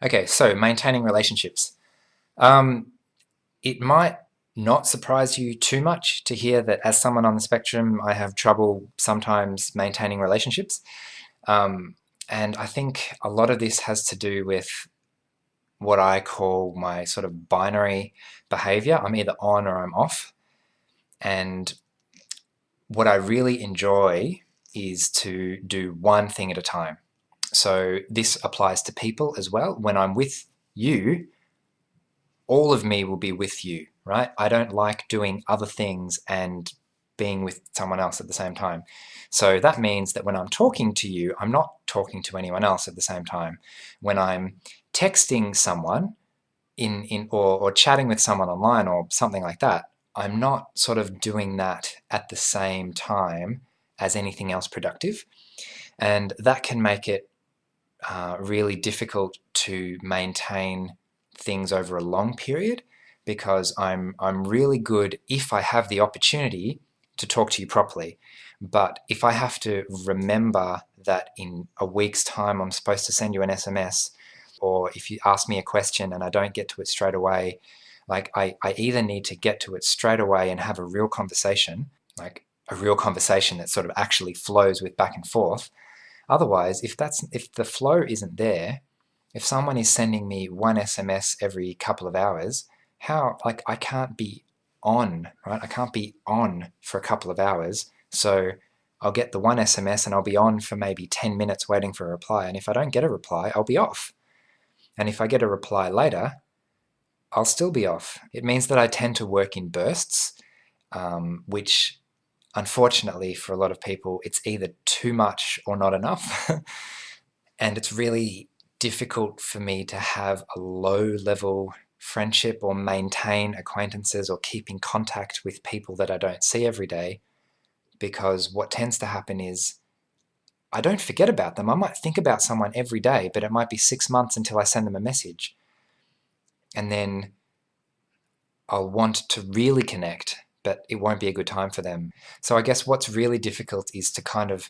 Okay, so maintaining relationships. Um, it might not surprise you too much to hear that as someone on the spectrum, I have trouble sometimes maintaining relationships. Um, and I think a lot of this has to do with what I call my sort of binary behavior. I'm either on or I'm off. And what I really enjoy is to do one thing at a time. So this applies to people as well. When I'm with you, all of me will be with you, right? I don't like doing other things and being with someone else at the same time. So that means that when I'm talking to you, I'm not talking to anyone else at the same time. When I'm texting someone or chatting with someone online or something like that, I'm not sort of doing that at the same time as anything else productive. And that can make it really difficult to maintain things over a long period because I'm really good if I have the opportunity to talk to you properly. But if I have to remember that in a week's time I'm supposed to send you an SMS, or if you ask me a question and I don't get to it straight away, like I either need to get to it straight away and have a real conversation, like a real conversation that sort of actually flows with back and forth. Otherwise, if the flow isn't there, if someone is sending me one SMS every couple of hours, how, like, I can't be on, right? I can't be on for a couple of hours. So I'll get the one SMS and I'll be on for maybe 10 minutes waiting for a reply. And if I don't get a reply, I'll be off. And if I get a reply later, I'll still be off. It means that I tend to work in bursts, which unfortunately for a lot of people, it's either too much or not enough. And it's really difficult for me to have a low level friendship or maintain acquaintances or keep in contact with people that I don't see every day, because what tends to happen is I don't forget about them. I might think about someone every day, but it might be 6 months until I send them a message. And then I'll want to really connect, but it won't be a good time for them. So I guess what's really difficult is to kind of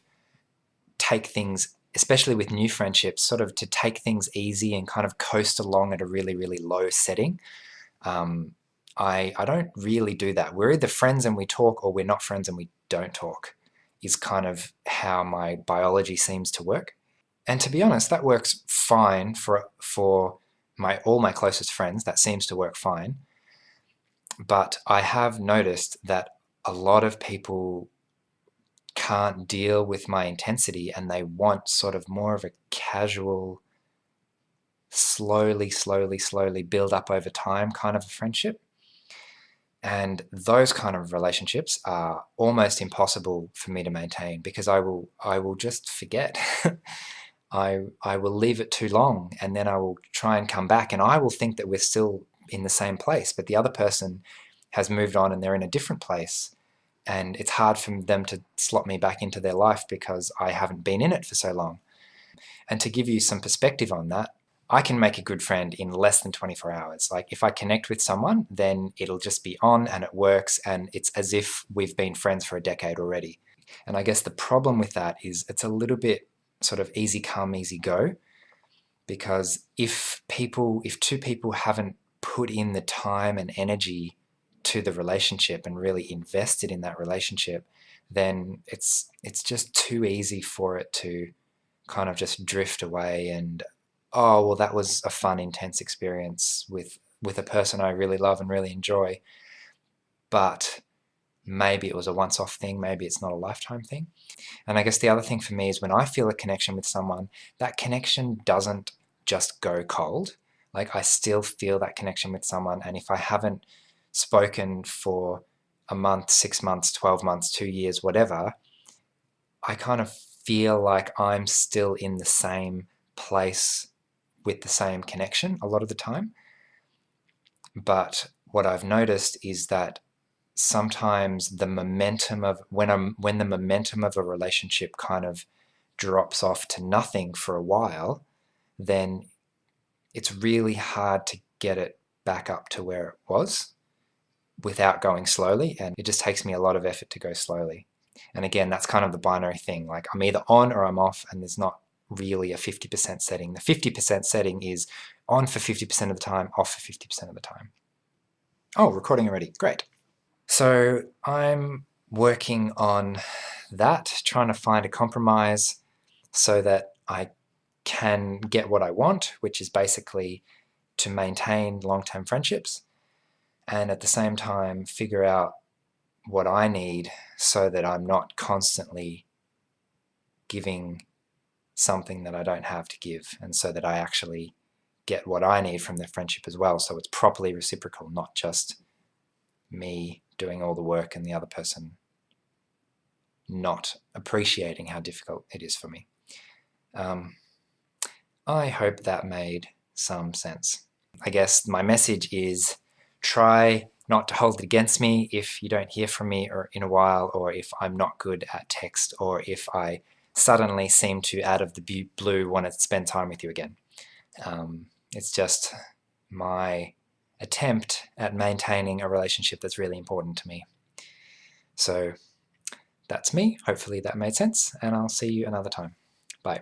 take things, especially with new friendships, sort of to take things easy and kind of coast along at a really, really low setting. Um, I don't really do that. We're either friends and we talk, or we're not friends and we don't talk, is kind of how my biology seems to work. And to be honest, that works fine for my all my closest friends. That seems to work fine. But I have noticed that a lot of people can't deal with my intensity and they want sort of more of a casual, slowly build up over time kind of a friendship. And those kind of relationships are almost impossible for me to maintain because I will just forget. I will leave it too long and then I will try and come back and I will think that we're still in the same place, but the other person has moved on and they're in a different place. And it's hard for them to slot me back into their life because I haven't been in it for so long. And to give you some perspective on that, I can make a good friend in less than 24 hours. Like if I connect with someone, then it'll just be on and it works and it's as if we've been friends for a decade already. And I guess the problem with that is it's a little bit sort of easy come, easy go, because if two people haven't put in the time and energy to the relationship and really invested in that relationship, then it's just too easy for it to kind of just drift away and, oh well, that was a fun intense experience with a person I really love and really enjoy, but maybe it was a once off thing, maybe it's not a lifetime thing. And I guess the other thing for me is when I feel a connection with someone, that connection doesn't just go cold. Like I still feel that connection with someone, and if I haven't spoken for a month, 6 months, 12 months, 2 years, whatever, I kind of feel like I'm still in the same place with the same connection a lot of the time. But what I've noticed is that sometimes the momentum of when the momentum of a relationship kind of drops off to nothing for a while, then it's really hard to get it back up to where it was without going slowly, and it just takes me a lot of effort to go slowly. And again, that's kind of the binary thing. Like I'm either on or I'm off, and really a 50% setting. The 50% setting is on for 50% of the time, off for 50% of the time. Oh, recording already. Great. So I'm working on that, trying to find a compromise so that I can get what I want, which is basically to maintain long-term friendships, and at the same time figure out what I need so that I'm not constantly giving something that I don't have to give, and so that I actually get what I need from the friendship as well, so it's properly reciprocal, not just me doing all the work and the other person not appreciating how difficult it is for me. I hope that made some sense. I guess my message is try not to hold it against me if you don't hear from me or in a while, or if I'm not good at text, or if I suddenly seem to, out of the blue, want to spend time with you again. It's just my attempt at maintaining a relationship that's really important to me. So that's me. Hopefully that made sense, and I'll see you another time. Bye.